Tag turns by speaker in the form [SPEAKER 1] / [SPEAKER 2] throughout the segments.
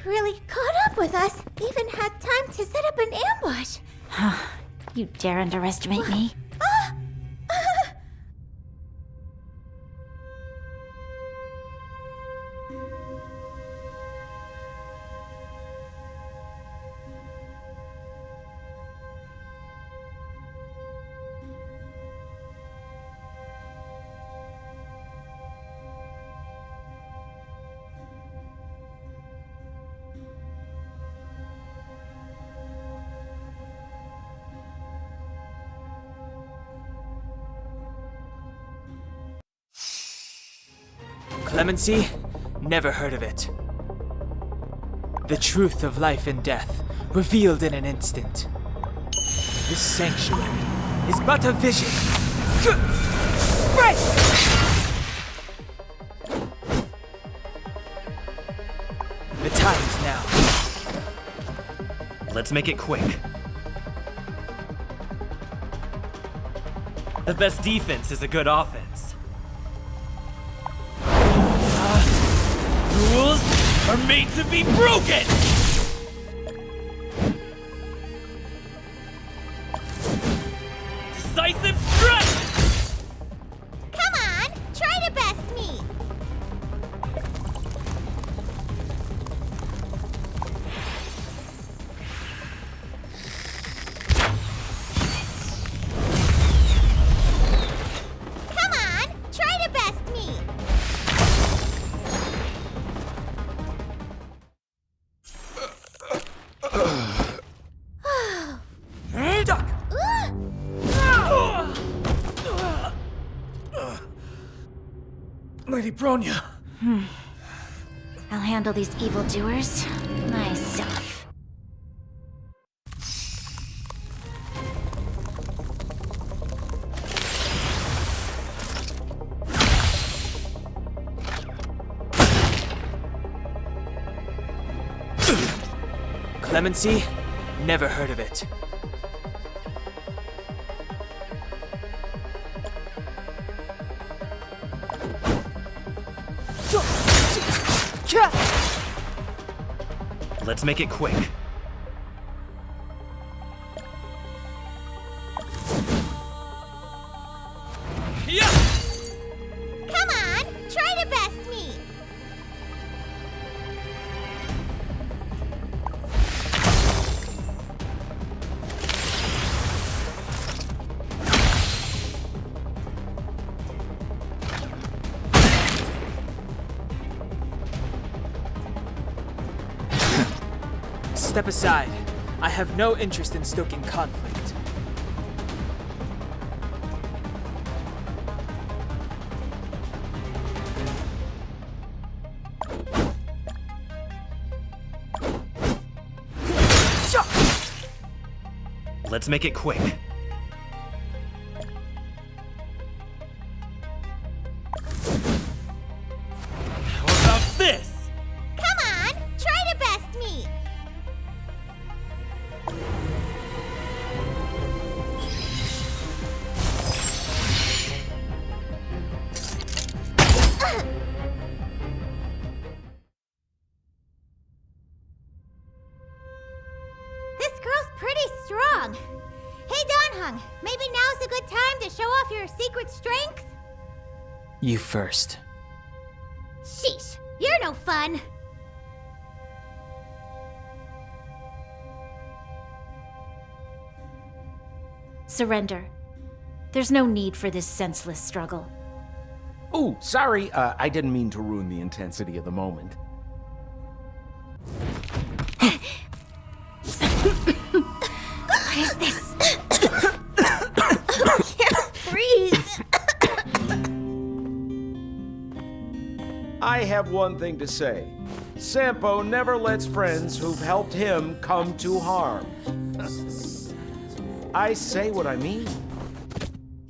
[SPEAKER 1] really caught up with us. Even had time to set up an ambush.
[SPEAKER 2] You dare underestimate me?
[SPEAKER 3] Clemency? Never heard of it. The truth of life and death, revealed in an instant. This sanctuary is but a vision. Right! The time is now.
[SPEAKER 4] Let's make it quick. The best defense is a good offense. Rules are made to be broken! Decisive strike!
[SPEAKER 1] Come on, try to best me. Come on, try to best me.
[SPEAKER 3] Duck! Lady Bronya!
[SPEAKER 2] I'll handle these evildoers myself.
[SPEAKER 3] Clemency? Never heard of it.
[SPEAKER 4] Let's make it quick.
[SPEAKER 1] Come on, try to best me.
[SPEAKER 3] Step aside. I have no interest in stoking conflict.
[SPEAKER 4] Let's make it quick. How about this?
[SPEAKER 1] Come on, try to best me. This girl's pretty strong. Hey, Donhung, maybe now's a good time to show off your secret strength?
[SPEAKER 3] You first.
[SPEAKER 1] Sheesh, you're no fun.
[SPEAKER 2] Surrender. There's no need for this senseless struggle.
[SPEAKER 5] Oh, sorry, I didn't mean to ruin the intensity of the moment.
[SPEAKER 2] What is this?
[SPEAKER 1] Can't breathe.
[SPEAKER 5] I have one thing to say. Sampo never lets friends who've helped him come to harm. I say what I mean,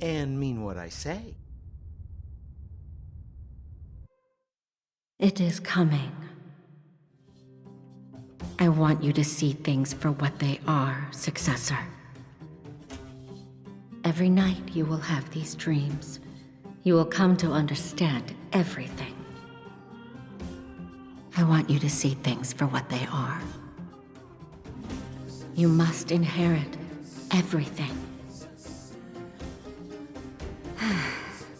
[SPEAKER 5] and mean what I say.
[SPEAKER 6] It is coming. I want you to see things for what they are, successor. Every night you will have these dreams. You will come to understand everything. I I want you to see things for what they are. You must inherit everything.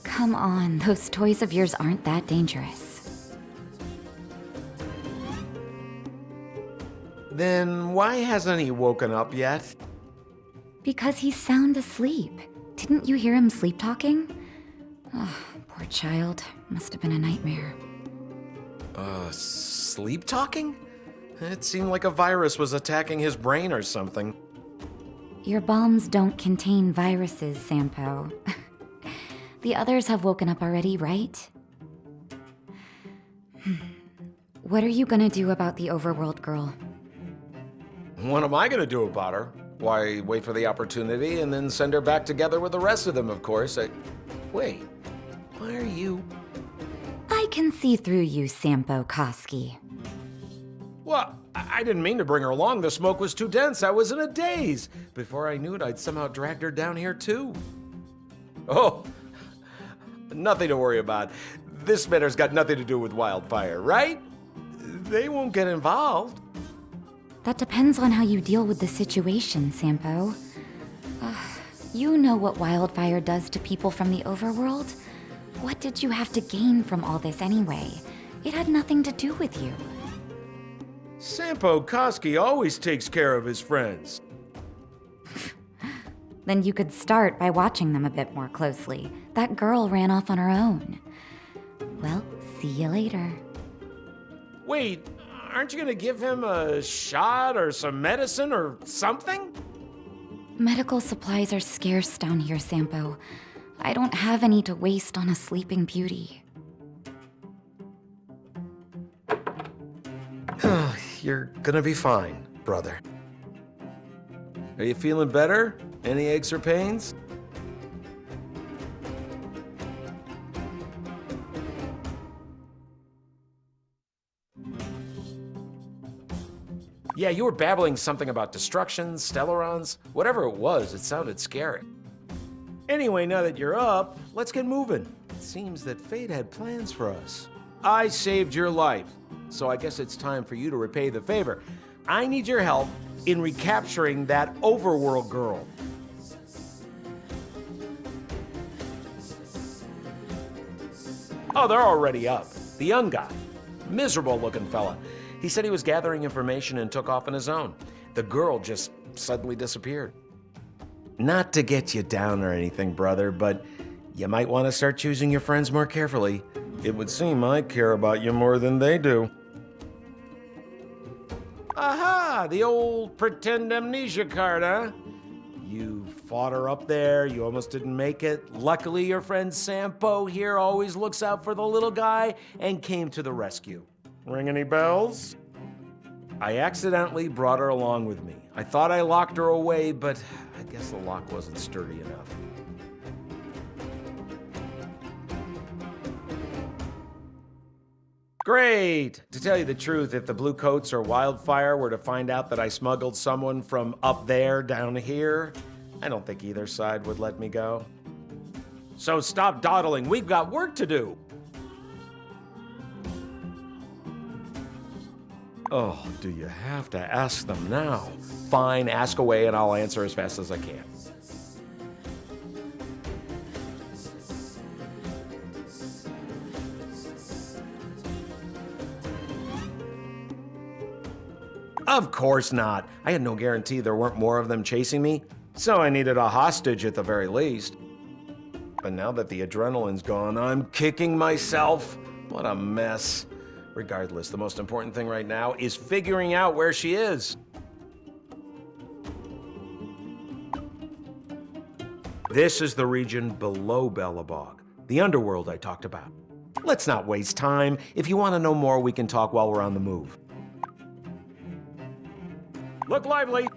[SPEAKER 7] Come on, those toys of yours aren't that dangerous.
[SPEAKER 5] Then why hasn't he woken up yet?
[SPEAKER 7] Because he's sound asleep. Didn't you hear him sleep talking? Oh, poor child. Must have been a nightmare.
[SPEAKER 5] Sleep talking? It seemed like a virus was attacking his brain or something.
[SPEAKER 7] Your bombs don't contain viruses, Sampo. The others have woken up already, right? What are you gonna do about the overworld girl?
[SPEAKER 5] What am I gonna do about her? Why, wait for the opportunity and then send her back together with the rest of them, of course. Wait, why are you...
[SPEAKER 7] I can see through you, Sampo Koski.
[SPEAKER 5] Well, I didn't mean to bring her along. The smoke was too dense. I was in a daze. Before I knew it, I'd somehow dragged her down here, too. Oh, nothing to worry about. This matter's got nothing to do with Wildfire, right? They won't get involved.
[SPEAKER 7] That depends on how you deal with the situation, Sampo. You know what Wildfire does to people from the overworld? What did you have to gain from all this anyway? It had nothing to do with you.
[SPEAKER 5] Sampo Koski always takes care of his friends.
[SPEAKER 7] Then you could start by watching them a bit more closely. That girl ran off on her own. Well, see you later.
[SPEAKER 5] Wait, aren't you gonna give him a shot or some medicine or something?
[SPEAKER 7] Medical supplies are scarce down here, Sampo. I don't have any to waste on a sleeping beauty.
[SPEAKER 5] You're gonna be fine, brother. Are you feeling better? Any aches or pains? Yeah, you were babbling something about destruction, stellarons, whatever it was, it sounded scary. Anyway, now that you're up, let's get moving. It seems that fate had plans for us. I saved your life, so I guess it's time for you to repay the favor. I need your help in recapturing that overworld girl. Oh, they're already up. The young guy. Miserable looking fella. He said he was gathering information and took off on his own. The girl just suddenly disappeared. Not to get you down or anything, brother, but you might want to start choosing your friends more carefully. It would seem I care about you more than they do. Aha! The old pretend amnesia card, huh? You fought her up there, you almost didn't make it. Luckily, your friend Sampo here always looks out for the little guy and came to the rescue. Ring any bells? I accidentally brought her along with me. I thought I locked her away, but I guess the lock wasn't sturdy enough. Great! To tell you the truth, if the Blue Coats or Wildfire were to find out that I smuggled someone from up there down here, I don't think either side would let me go. So stop dawdling, we've got work to do! Oh, do you have to ask them now? Fine, ask away and I'll answer as fast as I can. Of course not. I had no guarantee there weren't more of them chasing me, so I needed a hostage at the very least. But now that the adrenaline's gone, I'm kicking myself. What a mess. Regardless, the most important thing right now is figuring out where she is. This is the region below Bellabog, the underworld I talked about. Let's not waste time. If you want to know more, we can talk while we're on the move. Look lively!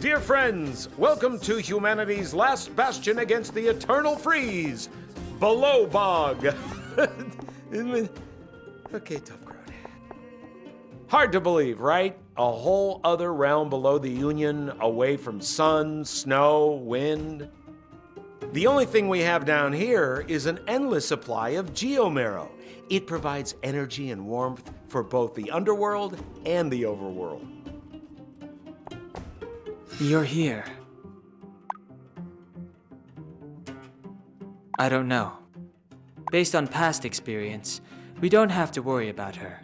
[SPEAKER 5] Dear friends, welcome to humanity's last bastion against the eternal freeze, Below Bog. Okay, tough crowd. Hard to believe, right? A whole other realm below the Union, away from sun, snow, wind. The only thing we have down here is an endless supply of geomarrow. It provides energy and warmth for both the underworld and the overworld.
[SPEAKER 3] You're here. I don't know. Based on past experience, we don't have to worry about her.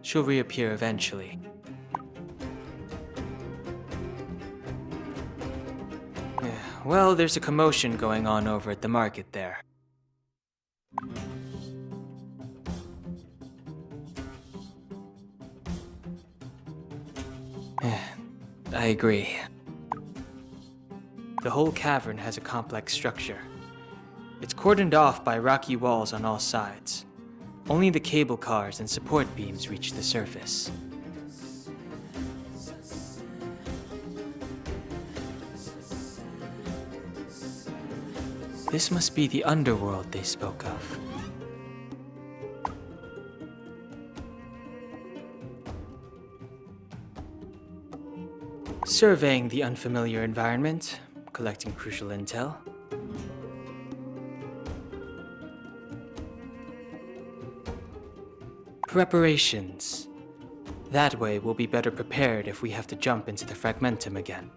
[SPEAKER 3] She'll reappear eventually. Well, there's a commotion going on over at the market there. I agree. The whole cavern has a complex structure. It's cordoned off by rocky walls on all sides. Only the cable cars and support beams reach the surface. This must be the underworld they spoke of. Surveying the unfamiliar environment, collecting crucial intel. Preparations. That way we'll be better prepared if we have to jump into the Fragmentum again.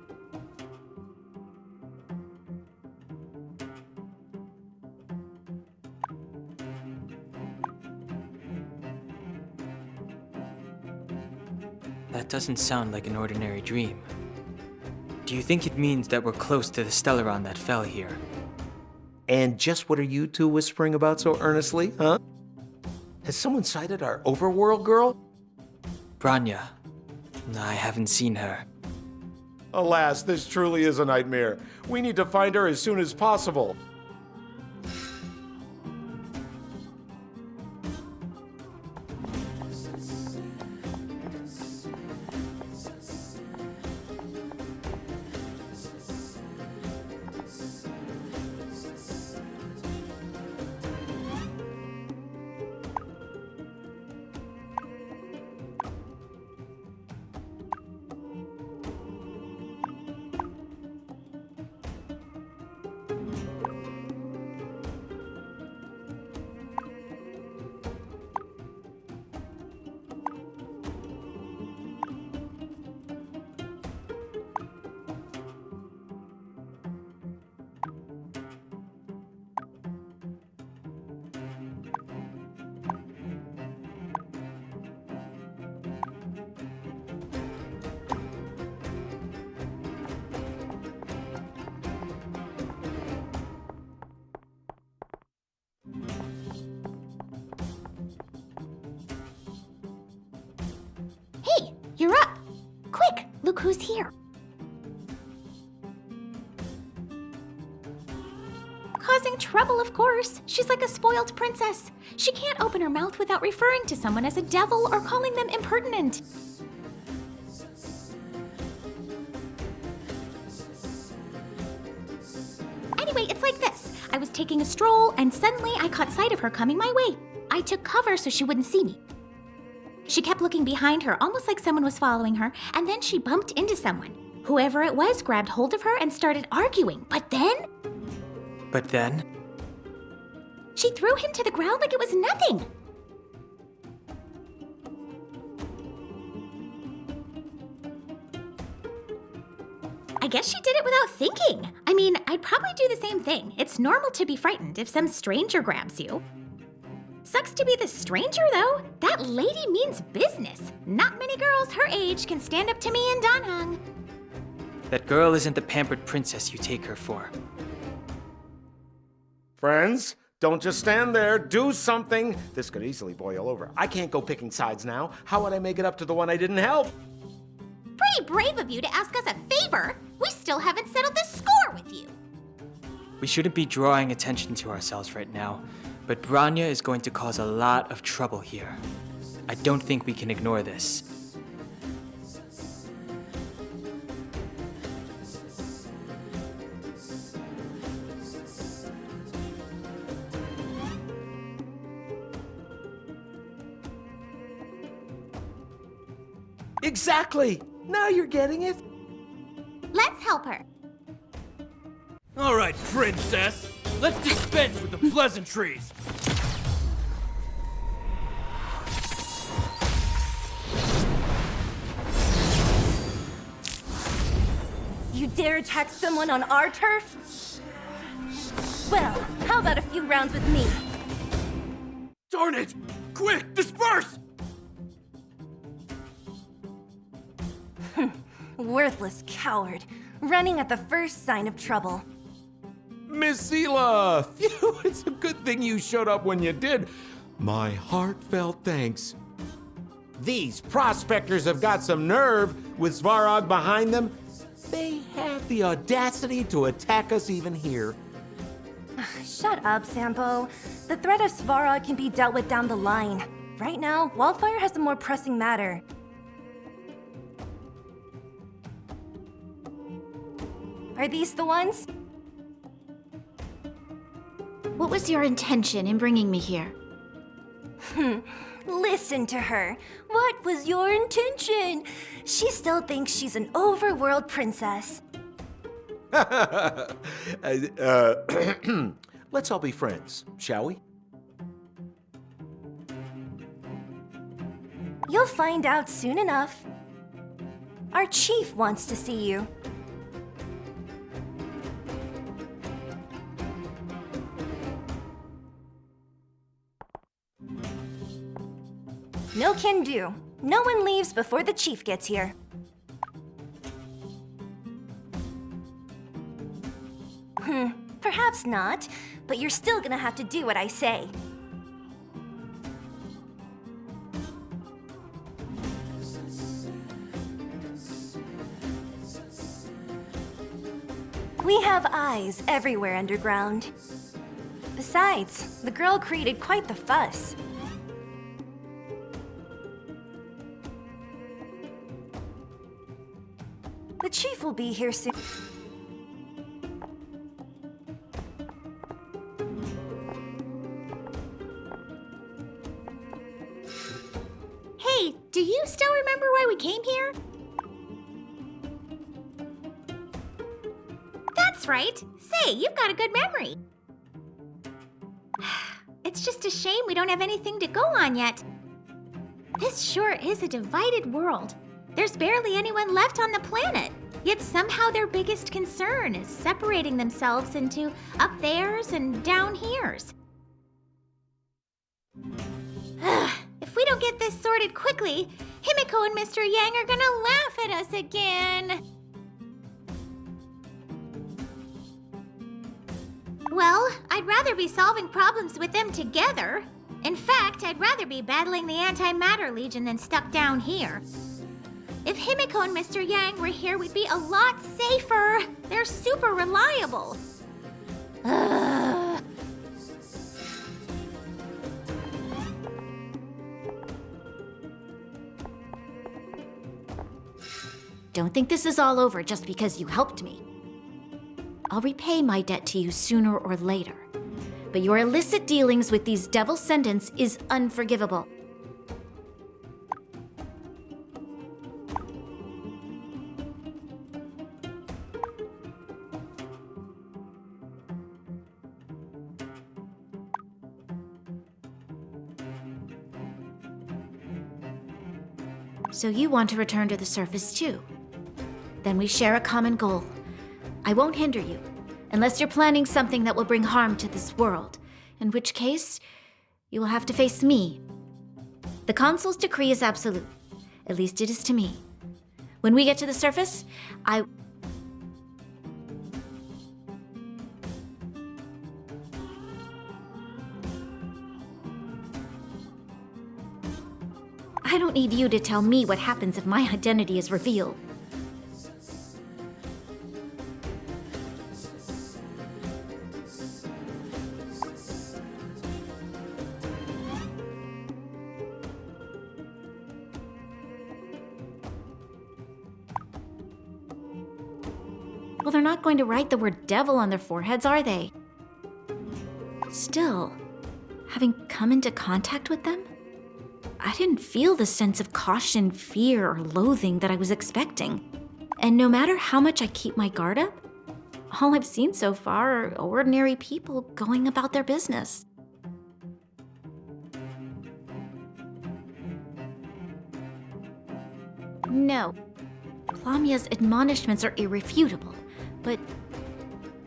[SPEAKER 3] That doesn't sound like an ordinary dream. Do you think it means that we're close to the Stellaron that fell here?
[SPEAKER 5] And just what are you two whispering about so earnestly, huh? Has someone sighted our overworld girl?
[SPEAKER 3] Branya. I haven't seen her.
[SPEAKER 5] Alas, this truly is a nightmare. We need to find her as soon as possible.
[SPEAKER 1] Hey, you're up! Quick, look who's here. Causing trouble, of course. She's like a spoiled princess. She can't open her mouth without referring to someone as a devil or calling them impertinent. Anyway, it's like this. I was taking a stroll, and suddenly I caught sight of her coming my way. I took cover so she wouldn't see me. She kept looking behind her, almost like someone was following her, and then she bumped into someone. Whoever it was grabbed hold of her and started arguing, But then? She threw him to the ground like it was nothing. I guess she did it without thinking. I mean, I'd probably do the same thing. It's normal to be frightened if some stranger grabs you. Sucks to be the stranger, though. That lady means business. Not many girls her age can stand up to me in Danhang.
[SPEAKER 3] That girl isn't the pampered princess you take her for.
[SPEAKER 5] Friends, don't just stand there. Do something. This could easily boil over. I can't go picking sides now. How would I make it up to the one I didn't help?
[SPEAKER 1] Pretty brave of you to ask us a favor. We still haven't settled this score with you.
[SPEAKER 3] We shouldn't be drawing attention to ourselves right now, but Branya is going to cause a lot of trouble here. I don't think we can ignore this.
[SPEAKER 5] Exactly! Now you're getting it.
[SPEAKER 1] Let's help her.
[SPEAKER 4] All right, princess. Let's dispense with the pleasantries.
[SPEAKER 8] You dare attack someone on our turf? Well, how about a few rounds with me?
[SPEAKER 4] Darn it! Quick, disperse!
[SPEAKER 8] Worthless coward, running at the first sign of trouble.
[SPEAKER 5] Miss Sela! Phew, it's a good thing you showed up when you did. My heartfelt thanks. These prospectors have got some nerve with Svarog behind them. They have the audacity to attack us even here.
[SPEAKER 8] Shut up, Sampo. The threat of Svarog can be dealt with down the line. Right now, Wildfire has a more pressing matter. Are these the ones?
[SPEAKER 2] What was your intention in bringing me here?
[SPEAKER 8] Listen to her. What was your intention? She still thinks she's an overworld princess.
[SPEAKER 5] Let's all be friends, shall we?
[SPEAKER 8] You'll find out soon enough. Our chief wants to see you. No can do. No one leaves before the chief gets here. Perhaps not, but you're still gonna have to do what I say. We have eyes everywhere underground. Besides, the girl created quite the fuss. The chief will be here soon.
[SPEAKER 1] Hey, do you still remember why we came here? That's right. Say, you've got a good memory. It's just a shame we don't have anything to go on yet. This sure is a divided world. There's barely anyone left on the planet. Yet somehow their biggest concern is separating themselves into up theres and down heres. If we don't get this sorted quickly, Himiko and Mr. Yang are gonna laugh at us again. Well, I'd rather be solving problems with them together. In fact, I'd rather be battling the Antimatter Legion than stuck down here. If Himiko and Mr. Yang were here, we'd be a lot safer. They're super reliable. Ugh.
[SPEAKER 2] Don't think this is all over just because you helped me. I'll repay my debt to you sooner or later. But your illicit dealings with these devil sendants is unforgivable. So you want to return to the surface too? Then we share a common goal. I won't hinder you, unless you're planning something that will bring harm to this world, in which case, you will have to face me. The Consul's decree is absolute. At least it is to me. When we get to the surface, I don't need you to tell me what happens if my identity is revealed. Well, they're not going to write the word devil on their foreheads, are they? Still, having come into contact with them, I didn't feel the sense of caution, fear, or loathing that I was expecting. And no matter how much I keep my guard up, all I've seen so far are ordinary people going about their business. No, Plamia's admonishments are irrefutable, but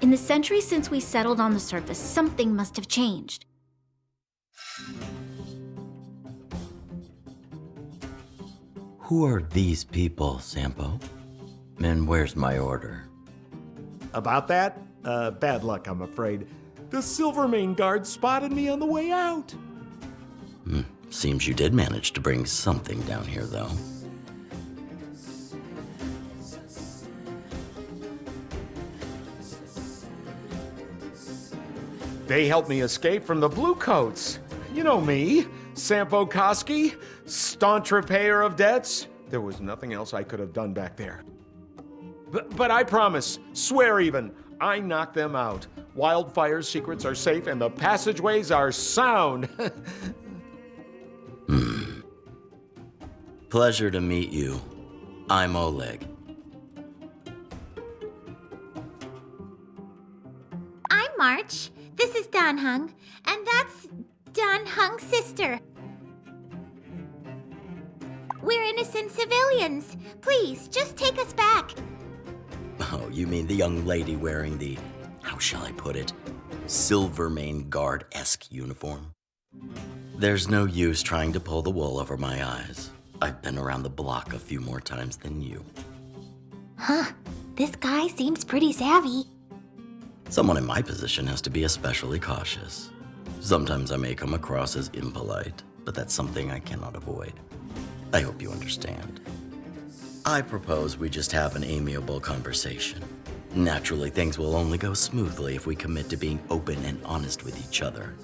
[SPEAKER 2] in the centuries since we settled on the surface, something must have changed.
[SPEAKER 9] Who are these people, Sampo? And where's my order?
[SPEAKER 5] About that? Bad luck, I'm afraid. The Silvermane guard spotted me on the way out.
[SPEAKER 9] Seems you did manage to bring something down here, though.
[SPEAKER 5] They helped me escape from the Bluecoats. You know me, Sampo Koski, staunch repayer of debts. There was nothing else I could have done back there. But I promise, swear even, I knocked them out. Wildfire's secrets are safe and the passageways are sound.
[SPEAKER 9] Pleasure to meet you. I'm Oleg.
[SPEAKER 1] I'm March. This is Dan Hung, and that's Dan Hung's sister. We're innocent civilians. Please, just take us back.
[SPEAKER 9] Oh, you mean the young lady wearing the, how shall I put it, Silvermane guard-esque uniform? There's no use trying to pull the wool over my eyes. I've been around the block a few more times than you.
[SPEAKER 1] Huh. This guy seems pretty savvy.
[SPEAKER 9] Someone in my position has to be especially cautious. Sometimes I may come across as impolite, but that's something I cannot avoid. I hope you understand. I propose we just have an amiable conversation. Naturally, things will only go smoothly if we commit to being open and honest with each other.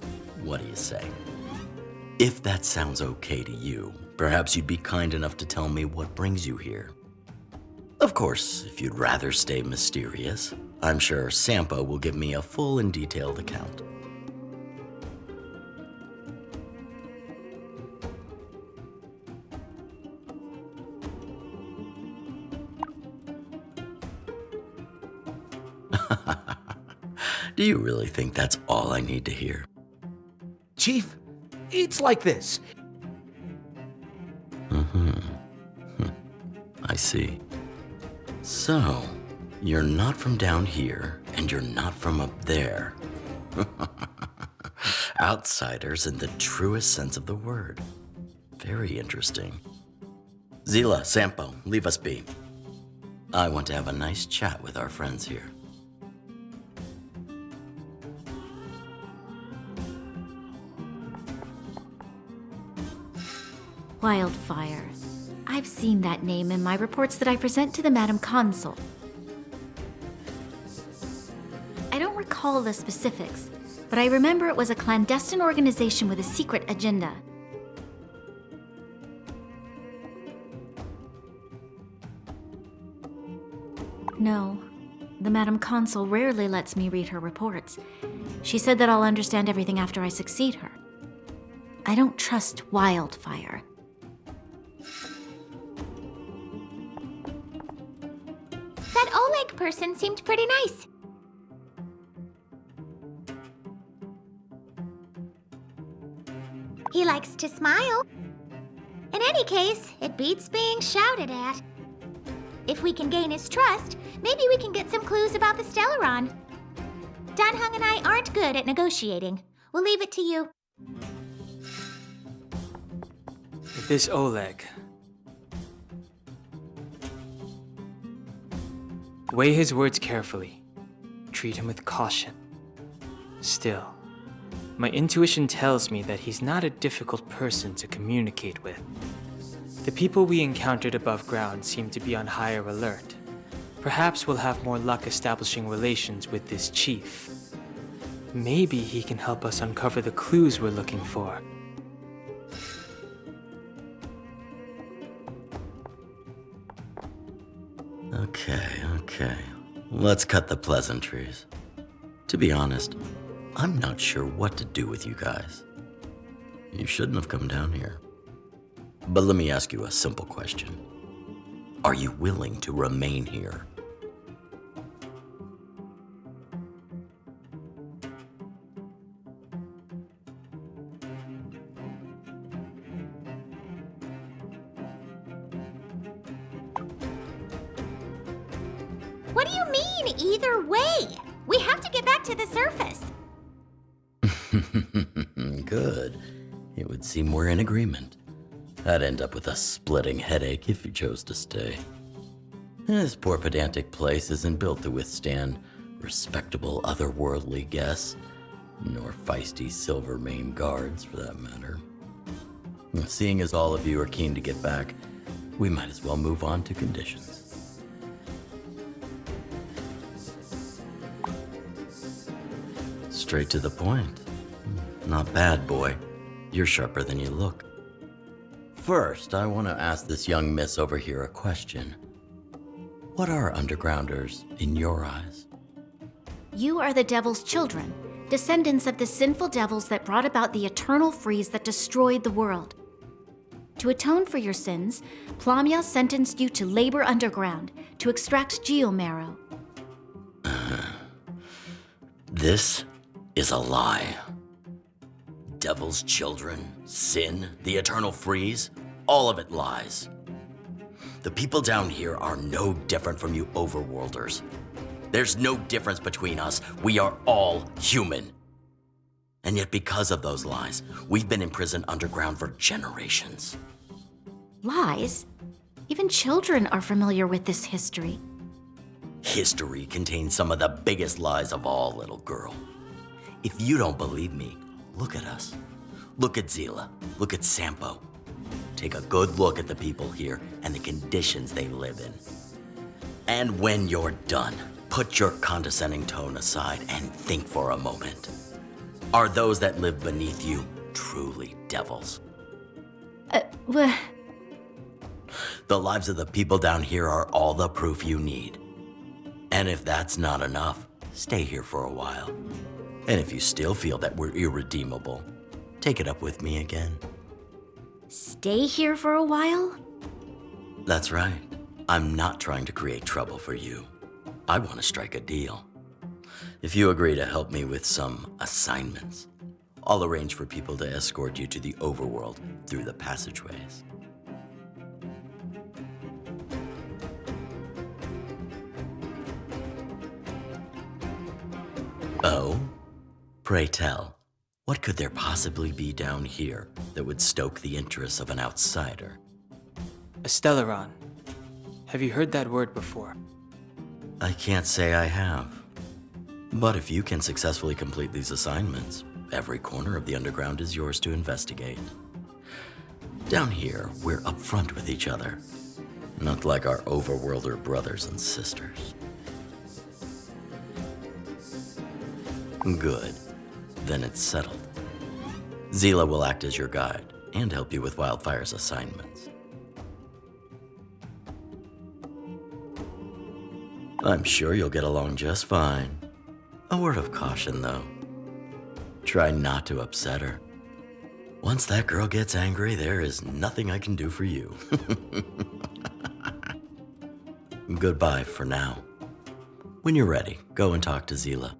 [SPEAKER 9] What do you say? If that sounds okay to you, perhaps you'd be kind enough to tell me what brings you here. Of course, if you'd rather stay mysterious, I'm sure Sampo will give me a full and detailed account. Do you really think that's all I need to hear?
[SPEAKER 5] Chief, it's like this.
[SPEAKER 9] I see. So, you're not from down here, and you're not from up there. Outsiders in the truest sense of the word. Very interesting. Zila, Sampo, leave us be. I want to have a nice chat with our friends here.
[SPEAKER 2] Wildfire. I've seen that name in my reports that I present to the Madam Consul. I don't recall the specifics, but I remember it was a clandestine organization with a secret agenda. No, the Madam Consul rarely lets me read her reports. She said that I'll understand everything after I succeed her. I don't trust Wildfire.
[SPEAKER 1] That Oleg person seemed pretty nice. He likes to smile. In any case, it beats being shouted at. If we can gain his trust, maybe we can get some clues about the Stellaron. Dan Hung and I aren't good at negotiating. We'll leave it to you.
[SPEAKER 3] This Oleg. Weigh his words carefully. Treat him with caution. Still, my intuition tells me that he's not a difficult person to communicate with. The people we encountered above ground seem to be on higher alert. Perhaps we'll have more luck establishing relations with this chief. Maybe he can help us uncover the clues we're looking for.
[SPEAKER 9] Okay. Let's cut the pleasantries. To be honest, I'm not sure what to do with you guys. You shouldn't have come down here. But let me ask you a simple question. Are you willing to remain here?
[SPEAKER 1] What do you mean, either way? We have to get back to the surface.
[SPEAKER 9] Good. It would seem we're in agreement. I'd end up with a splitting headache if you chose to stay. This poor pedantic place isn't built to withstand respectable otherworldly guests, nor feisty silver-mane guards for that matter. Seeing as all of you are keen to get back, we might as well move on to conditions. Straight to the point. Not bad, boy. You're sharper than you look. First, I want to ask this young miss over here a question. What are undergrounders in your eyes?
[SPEAKER 2] You are the Devil's children, descendants of the sinful devils that brought about the eternal freeze that destroyed the world. To atone for your sins, Plamia sentenced you to labor underground to extract geomarrow.
[SPEAKER 9] This is a lie. Devil's children, sin, the eternal freeze, all of it lies. The people down here are no different from you overworlders. There's no difference between us. We are all human. And yet because of those lies, we've been imprisoned underground for generations.
[SPEAKER 2] Lies? Even children are familiar with this history.
[SPEAKER 9] History contains some of the biggest lies of all, little girl. If you don't believe me, look at us. Look at Zila. Look at Sampo. Take a good look at the people here and the conditions they live in. And when you're done, put your condescending tone aside and think for a moment. Are those that live beneath you truly devils? The lives of the people down here are all the proof you need. And if that's not enough, stay here for a while. And if you still feel that we're irredeemable, take it up with me again.
[SPEAKER 2] Stay here for a while?
[SPEAKER 9] That's right. I'm not trying to create trouble for you. I want to strike a deal. If you agree to help me with some assignments, I'll arrange for people to escort you to the overworld through the passageways. Oh? Pray tell, what could there possibly be down here that would stoke the interests of an outsider?
[SPEAKER 3] A Stellaron. Have you heard that word before?
[SPEAKER 9] I can't say I have. But if you can successfully complete these assignments, every corner of the underground is yours to investigate. Down here, we're upfront with each other. Not like our overworlder brothers and sisters. Good. Then it's settled. Zila will act as your guide and help you with Wildfire's assignments. I'm sure you'll get along just fine. A word of caution, though. Try not to upset her. Once that girl gets angry, there is nothing I can do for you. Goodbye for now. When you're ready, go and talk to Zila.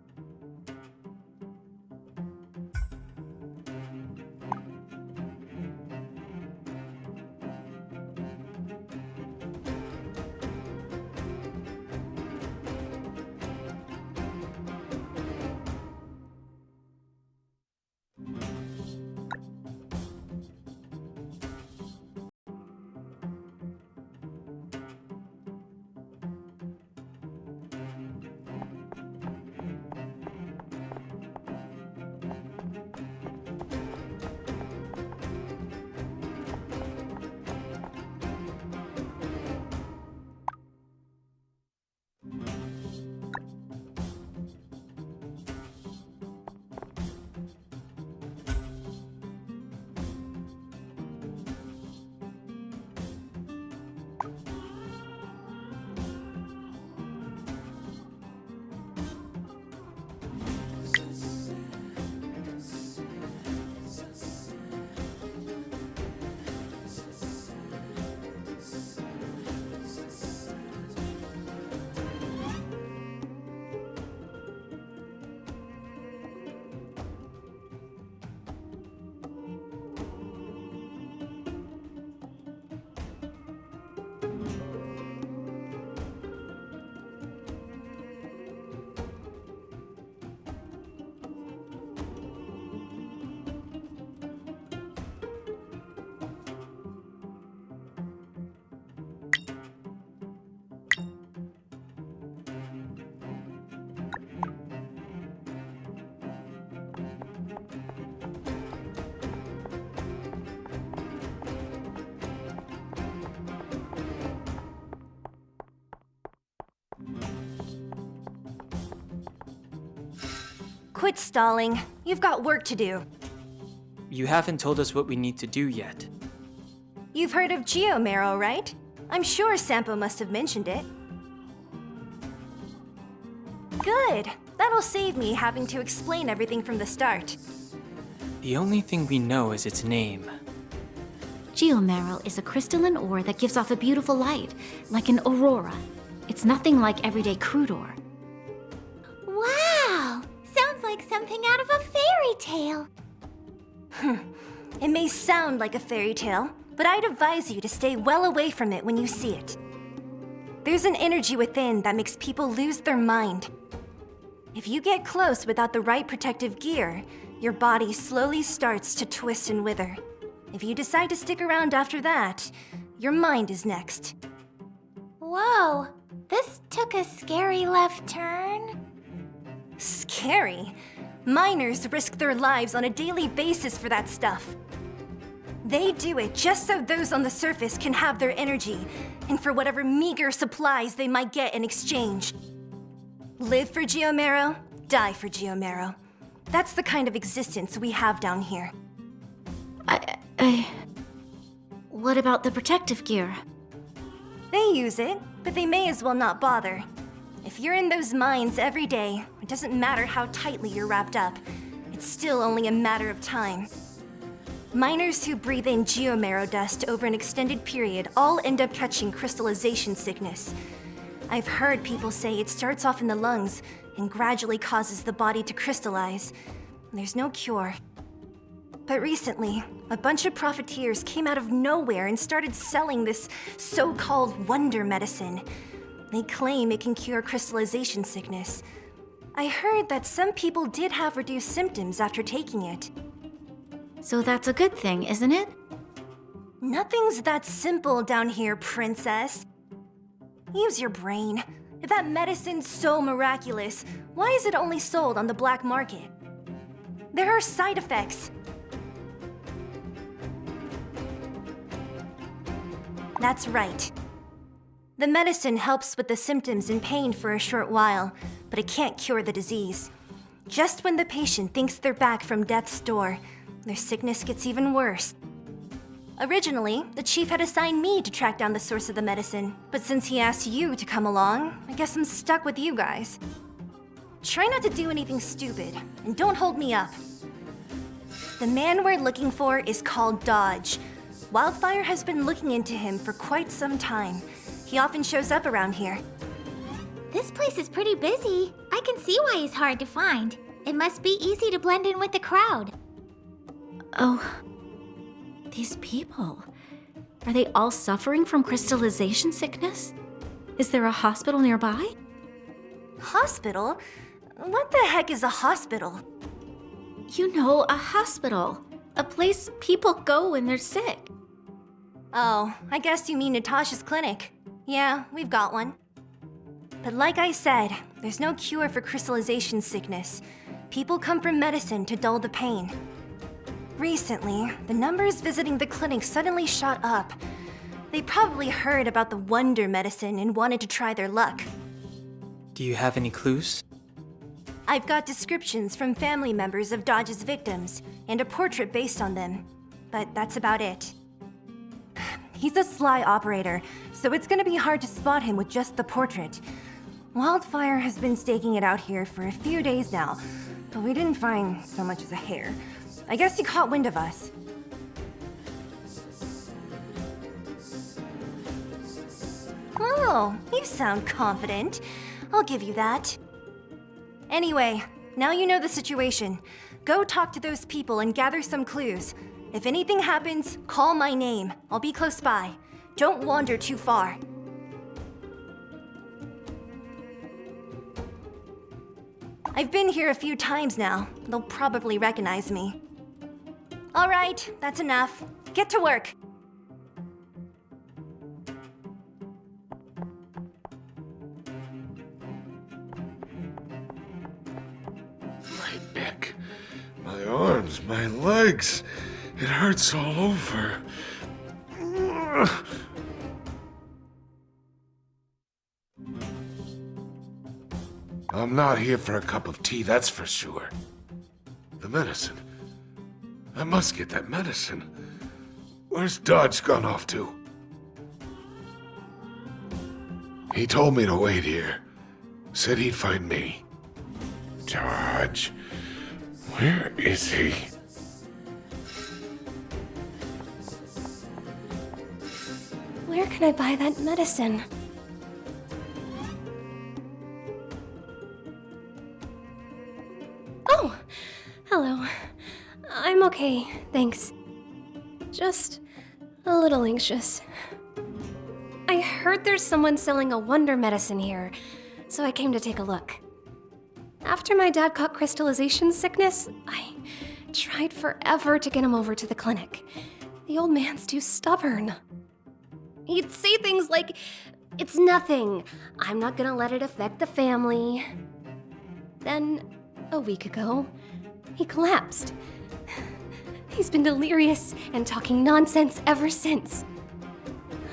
[SPEAKER 8] Quit stalling. You've got work to do.
[SPEAKER 3] You haven't told us what we need to do yet.
[SPEAKER 8] You've heard of Geomarrow, right? I'm sure Sampo must have mentioned it. Good. That'll save me having to explain everything from the start.
[SPEAKER 3] The only thing we know is its name.
[SPEAKER 2] Geomarrow is a crystalline ore that gives off a beautiful light, like an aurora. It's nothing like everyday crude ore.
[SPEAKER 1] Wow! Sounds like something out of a fairy tale.
[SPEAKER 8] It may sound like a fairy tale, but I'd advise you to stay well away from it when you see it. There's an energy within that makes people lose their mind. If you get close without the right protective gear, your body slowly starts to twist and wither. If you decide to stick around after that, your mind is next.
[SPEAKER 1] Whoa, this took a scary left turn.
[SPEAKER 8] Scary? Miners risk their lives on a daily basis for that stuff. They do it just so those on the surface can have their energy, and for whatever meager supplies they might get in exchange. Live for Geomarrow, die for Geomarrow. That's the kind of existence we have down here.
[SPEAKER 2] What about the protective gear?
[SPEAKER 8] They use it, but they may as well not bother. If you're in those mines every day, it doesn't matter how tightly you're wrapped up. It's still only a matter of time. Miners who breathe in geomarrow dust over an extended period all end up catching crystallization sickness. I've heard people say it starts off in the lungs and gradually causes the body to crystallize. There's no cure. But recently, a bunch of profiteers came out of nowhere and started selling this so-called wonder medicine. They claim it can cure crystallization sickness. I heard that some people did have reduced symptoms after taking it.
[SPEAKER 2] So that's a good thing, isn't it?
[SPEAKER 8] Nothing's that simple down here, princess. Use your brain. If that medicine's so miraculous, why is it only sold on the black market? There are side effects. That's right. The medicine helps with the symptoms and pain for a short while, but it can't cure the disease. Just when the patient thinks they're back from death's door, their sickness gets even worse. Originally, the chief had assigned me to track down the source of the medicine, but since he asked you to come along, I guess I'm stuck with you guys. Try not to do anything stupid, and don't hold me up. The man we're looking for is called Dodge. Wildfire has been looking into him for quite some time. He often shows up around here.
[SPEAKER 1] This place is pretty busy. I can see why he's hard to find. It must be easy to blend in with the crowd.
[SPEAKER 2] Oh, these people. Are they all suffering from crystallization sickness? Is there a hospital nearby?
[SPEAKER 8] Hospital? What the heck is a hospital?
[SPEAKER 2] You know, a hospital. A place people go when they're sick.
[SPEAKER 8] Oh, I guess you mean Natasha's clinic. Yeah, we've got one. But like I said, there's no cure for crystallization sickness. People come from medicine to dull the pain. Recently, the numbers visiting the clinic suddenly shot up. They probably heard about the wonder medicine and wanted to try their luck.
[SPEAKER 3] Do you have any clues?
[SPEAKER 8] I've got descriptions from family members of Dodge's victims and a portrait based on them, but that's about it. He's a sly operator, so it's gonna be hard to spot him with just the portrait. Wildfire has been staking it out here for a few days now, but we didn't find so much as a hair. I guess he caught wind of us. Oh, you sound confident. I'll give you that. Anyway, now you know the situation. Go talk to those people and gather some clues. If anything happens, call my name. I'll be close by. Don't wander too far. I've been here a few times now. They'll probably recognize me. All right, that's enough. Get to work.
[SPEAKER 10] My neck, my arms, my legs. It hurts all over. I'm not here for a cup of tea, that's for sure. The medicine. I must get that medicine. Where's Dodge gone off to? He told me to wait here. Said he'd find me. Dodge. Where is he?
[SPEAKER 8] Where can I buy that medicine? Oh, hello. I'm okay, thanks. Just a little anxious. I heard there's someone selling a wonder medicine here, so I came to take a look. After my dad caught crystallization sickness, I tried forever to get him over to the clinic. The old man's too stubborn. He'd say things like, "It's nothing. I'm not gonna let it affect the family." Then, a week ago, he collapsed. He's been delirious and talking nonsense ever since.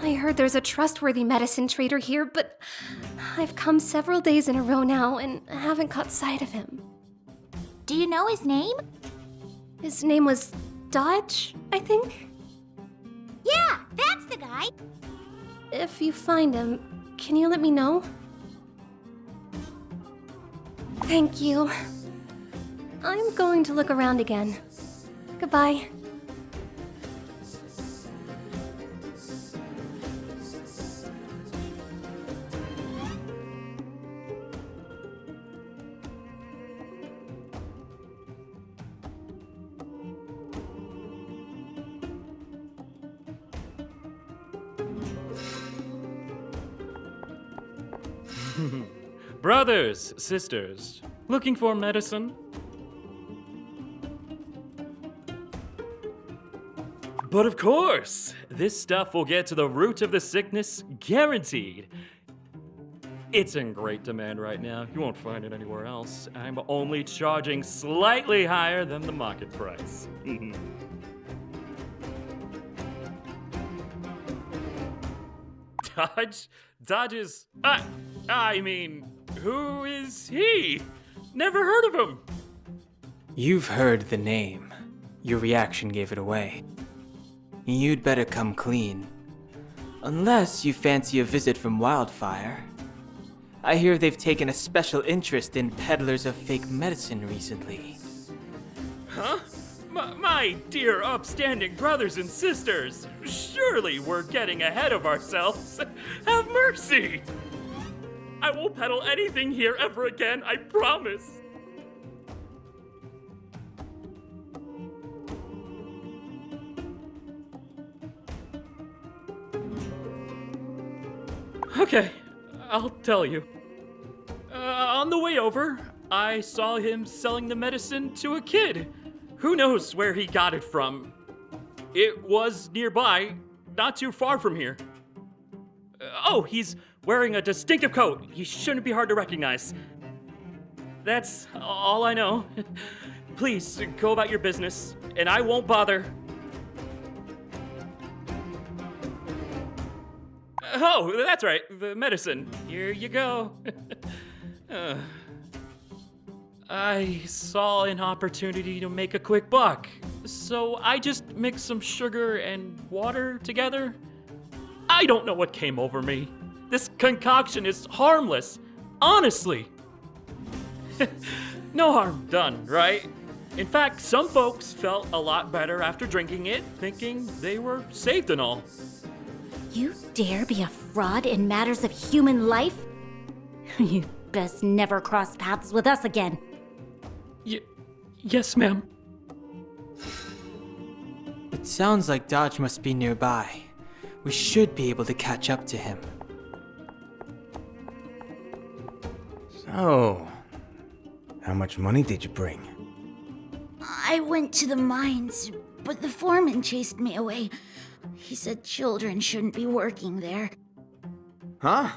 [SPEAKER 8] I heard there's a trustworthy medicine trader here, but I've come several days in a row now and haven't caught sight of him.
[SPEAKER 1] Do you know his name?
[SPEAKER 8] His name was Dodge, I think?
[SPEAKER 1] Yeah, that's the guy.
[SPEAKER 8] If you find him, can you let me know? Thank you. I'm going to look around again. Goodbye.
[SPEAKER 11] Brothers, sisters, looking for medicine? But of course, this stuff will get to the root of the sickness, guaranteed. It's in great demand right now. You won't find it anywhere else. I'm only charging slightly higher than the market price. Dodge is... I mean, who is he? Never heard of him.
[SPEAKER 3] You've heard the name. Your reaction gave it away. You'd better come clean. Unless you fancy a visit from Wildfire. I hear they've taken a special interest in peddlers of fake medicine recently.
[SPEAKER 11] Huh? My dear upstanding brothers and sisters, surely we're getting ahead of ourselves. Have mercy! I won't peddle anything here ever again, I promise. Okay, I'll tell you. On the way over, I saw him selling the medicine to a kid. Who knows where he got it from? It was nearby, not too far from here. Oh, he's wearing a distinctive coat. He shouldn't be hard to recognize. That's all I know. Please, go about your business, and I won't bother. Oh, that's right, the medicine. Here you go. I saw an opportunity to make a quick buck, so I just mixed some sugar and water together. I don't know what came over me. This concoction is harmless, honestly. No harm done, right? In fact, some folks felt a lot better after drinking it, thinking they were saved and all.
[SPEAKER 2] You dare be a fraud in matters of human life? You best never cross paths with us again.
[SPEAKER 11] Yes, ma'am.
[SPEAKER 3] It sounds like Dodge must be nearby. We should be able to catch up to him.
[SPEAKER 12] So, how much money did you bring?
[SPEAKER 13] I went to the mines, but the foreman chased me away. He said children shouldn't be working there.
[SPEAKER 12] Huh?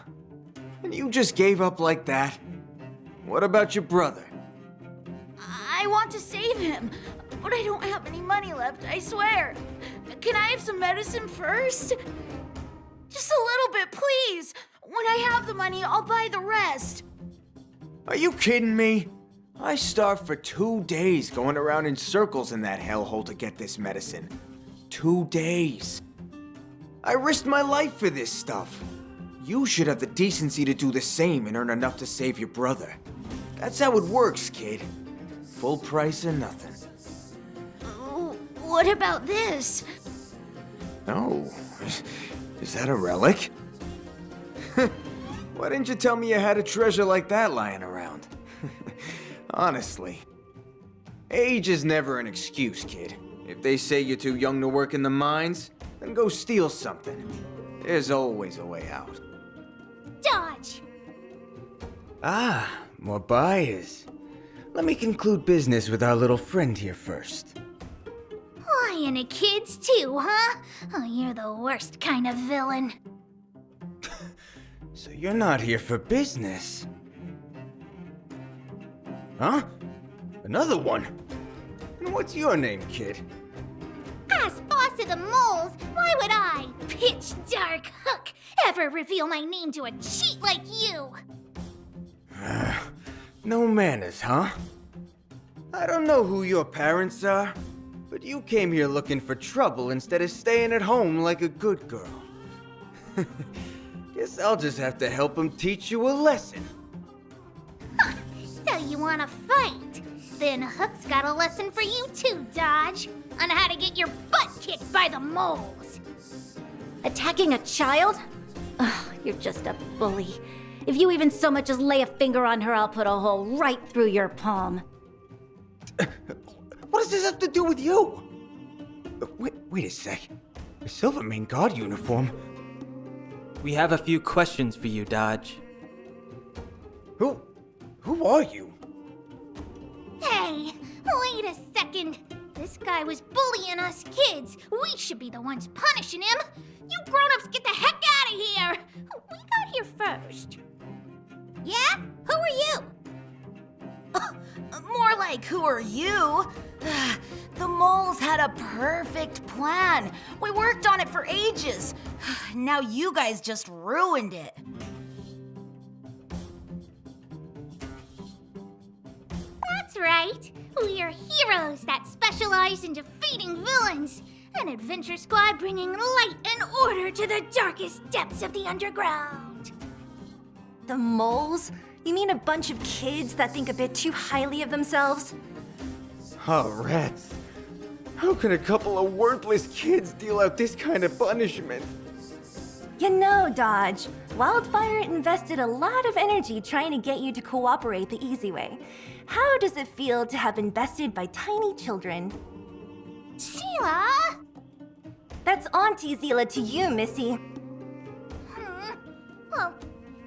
[SPEAKER 12] And you just gave up like that? What about your brother?
[SPEAKER 13] I want to save him, but I don't have any money left, I swear. Can I have some medicine first? Just a little bit, please. When I have the money, I'll buy the rest.
[SPEAKER 12] Are you kidding me? I starved for 2 days going around in circles in that hellhole to get this medicine. 2 days. I risked my life for this stuff. You should have the decency to do the same and earn enough to save your brother. That's how it works, kid. Full price or nothing.
[SPEAKER 13] What about this?
[SPEAKER 12] Oh, is that a relic? Why didn't you tell me you had a treasure like that lying around? Honestly. Age is never an excuse, kid. If they say you're too young to work in the mines, then go steal something. There's always a way out.
[SPEAKER 1] Dodge!
[SPEAKER 12] Ah, more buyers. Let me conclude business with our little friend here first.
[SPEAKER 1] Lying to kids too, huh? Oh, you're the worst kind of villain.
[SPEAKER 12] So you're not here for business. Huh? Another one? And what's your name, kid?
[SPEAKER 1] As boss of the moles, why would I, Pitch Dark Hook, ever reveal my name to a cheat like you?
[SPEAKER 12] No manners, huh? I don't know who your parents are, but you came here looking for trouble instead of staying at home like a good girl. Guess I'll just have to help him teach you a lesson.
[SPEAKER 1] So you wanna fight? Then Hook's got a lesson for you too, Dodge, on how to get your butt kicked by the moles.
[SPEAKER 2] Attacking a child? Ugh, you're just a bully. If you even so much as lay a finger on her, I'll put a hole right through your palm.
[SPEAKER 12] What does this have to do with you? Wait a sec. The Silvermane Guard uniform.
[SPEAKER 3] We have a few questions for you, Dodge.
[SPEAKER 12] Who are you?
[SPEAKER 1] Hey, wait a second. This guy was bullying us kids. We should be the ones punishing him. You grown-ups get the heck out of here. We got here first. Yeah? Who are you?
[SPEAKER 13] More like, who are you? The moles had a perfect plan. We worked on it for ages. Now you guys just ruined it.
[SPEAKER 1] That's right. We are heroes that specialize in defeating villains. An adventure squad bringing light and order to the darkest depths of the underground.
[SPEAKER 8] The moles? You mean a bunch of kids that think a bit too highly of themselves?
[SPEAKER 12] Oh, rats. How can a couple of worthless kids deal out this kind of punishment?
[SPEAKER 8] You know, Dodge, Wildfire invested a lot of energy trying to get you to cooperate the easy way. How does it feel to have been bested by tiny children?
[SPEAKER 1] Sheila!
[SPEAKER 8] That's Auntie Zila to you, Missy.
[SPEAKER 1] Well,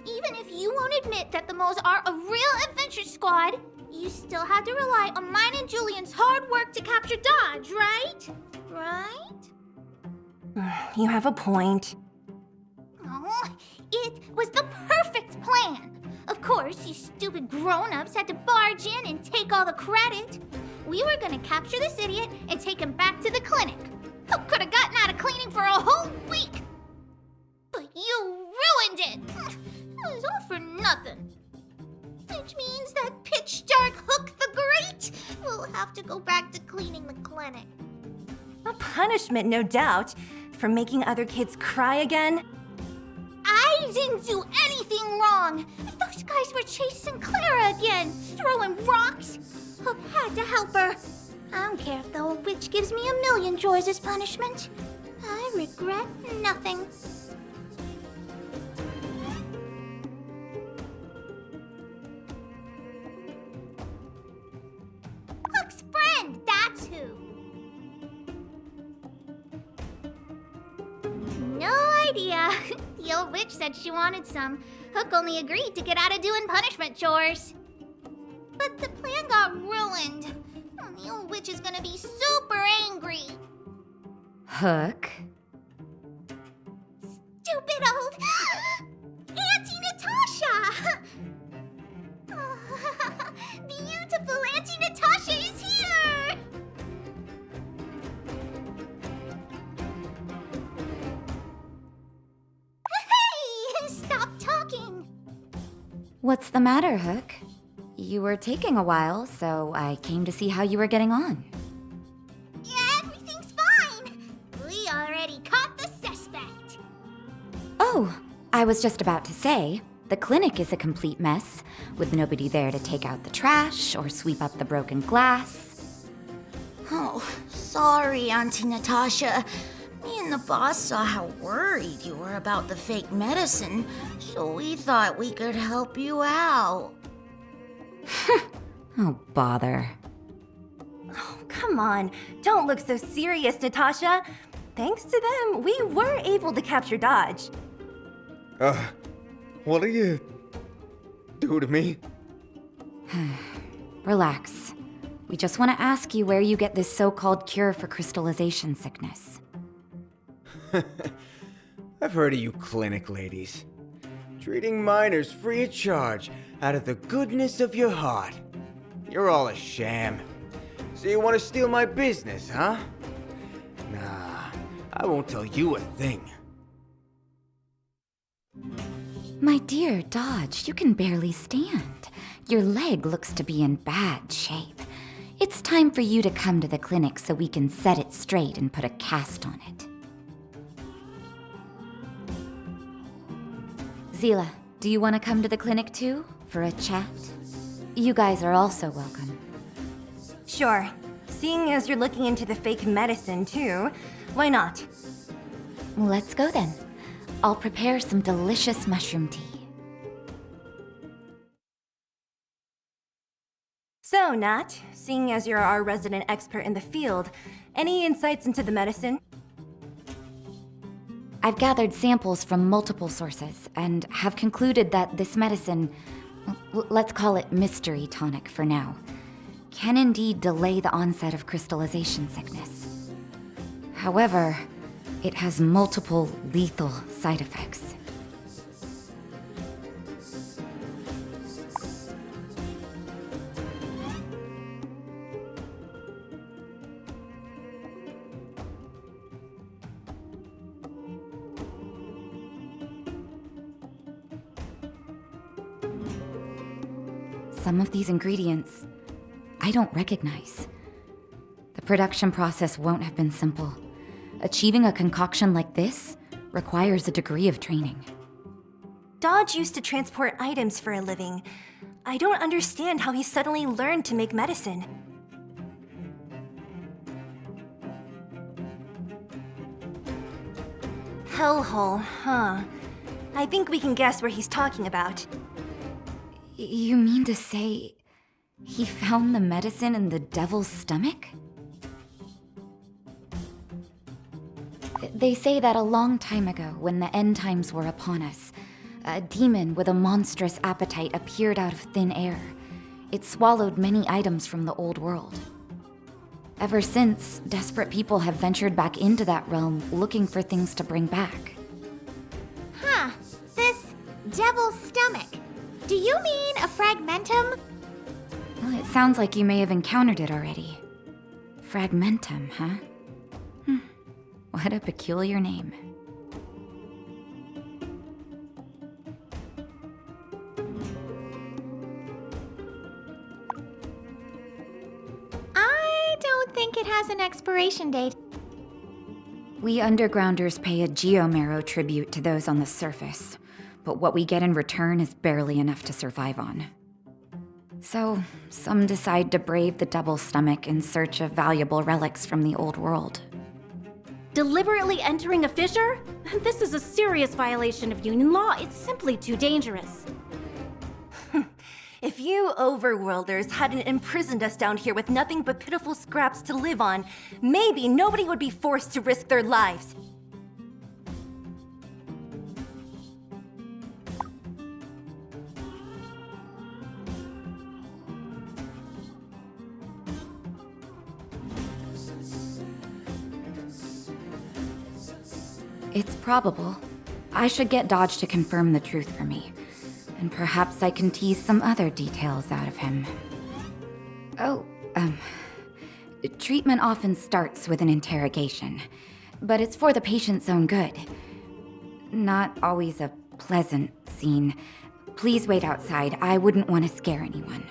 [SPEAKER 1] even if you won't admit that the moles are a real adventure squad, you still have to rely on mine and Julian's hard work to capture Dodge, right? Right?
[SPEAKER 8] You have a point.
[SPEAKER 1] Oh, it was the perfect plan. Of course, you stupid grown-ups had to barge in and take all the credit. We were gonna capture this idiot and take him back to the clinic. Who could have gotten out of cleaning for a whole week? But you ruined it. It was all for nothing. Which means that Pitch Dark Hook the Great will have to go back to cleaning the clinic.
[SPEAKER 8] A punishment, no doubt, for making other kids cry again.
[SPEAKER 1] I didn't do anything wrong. Those guys were chasing Clara again, throwing rocks. Hook had to help her. I don't care if the old witch gives me a million joys as punishment. I regret nothing. Hook's friend, that's who. No idea. The old witch said she wanted some. Hook only agreed to get out of doing punishment chores. But the plan got ruined. The old witch is gonna be super angry.
[SPEAKER 7] Hook?
[SPEAKER 1] Stupid old Auntie Natasha! Beautiful Auntie Natasha is here! Hey! Stop talking!
[SPEAKER 7] What's the matter, Hook? You were taking a while, so I came to see how you were getting on.
[SPEAKER 13] Yeah, everything's fine. We already caught the suspect.
[SPEAKER 7] Oh, I was just about to say, the clinic is a complete mess, with nobody there to take out the trash or sweep up the broken glass.
[SPEAKER 13] Oh, sorry, Auntie Natasha. Me and the boss saw how worried you were about the fake medicine, so we thought we could help you out.
[SPEAKER 7] Oh, bother.
[SPEAKER 8] Oh, come on. Don't look so serious, Natasha. Thanks to them, we were able to capture Dodge.
[SPEAKER 12] What'll you do to me?
[SPEAKER 7] Relax. We just want to ask you where you get this so-called cure for crystallization sickness.
[SPEAKER 12] I've heard of you clinic ladies. Treating minors free of charge out of the goodness of your heart. You're all a sham. So you want to steal my business, huh? Nah, I won't tell you a thing.
[SPEAKER 7] My dear Dodge, you can barely stand. Your leg looks to be in bad shape. It's time for you to come to the clinic so we can set it straight and put a cast on it. Zila, do you want to come to the clinic too, for a chat? You guys are also welcome.
[SPEAKER 8] Sure. Seeing as you're looking into the fake medicine too, why not?
[SPEAKER 7] Let's go then. I'll prepare some delicious mushroom tea.
[SPEAKER 8] So, Nat, seeing as you're our resident expert in the field, any insights into the medicine?
[SPEAKER 7] I've gathered samples from multiple sources and have concluded that this medicine, let's call it mystery tonic for now, can indeed delay the onset of crystallization sickness. However, it has multiple lethal side effects. Some of these ingredients I don't recognize. The production process won't have been simple. Achieving a concoction like this requires a degree of training.
[SPEAKER 8] Dodge used to transport items for a living. I don't understand how he suddenly learned to make medicine. Hellhole, huh? I think we can guess where he's talking about.
[SPEAKER 7] You mean to say he found the medicine in the devil's stomach? They say that a long time ago, when the end times were upon us, a demon with a monstrous appetite appeared out of thin air. It swallowed many items from the old world. Ever since, desperate people have ventured back into that realm looking for things to bring back.
[SPEAKER 1] Huh. This devil's stomach. Do you mean a fragmentum?
[SPEAKER 7] Well, it sounds like you may have encountered it already. Fragmentum, huh? What a peculiar name.
[SPEAKER 1] I don't think it has an expiration date.
[SPEAKER 7] We undergrounders pay a geomarrow tribute to those on the surface, but what we get in return is barely enough to survive on. So, some decide to brave the double stomach in search of valuable relics from the old world.
[SPEAKER 14] Deliberately entering a fissure? This is a serious violation of union law. It's simply too dangerous.
[SPEAKER 8] If you overworlders hadn't imprisoned us down here with nothing but pitiful scraps to live on, maybe nobody would be forced to risk their lives.
[SPEAKER 7] It's probable. I should get Dodge to confirm the truth for me. And perhaps I can tease some other details out of him. Oh, treatment often starts with an interrogation, but it's for the patient's own good. Not always a pleasant scene. Please wait outside. I wouldn't want to scare anyone.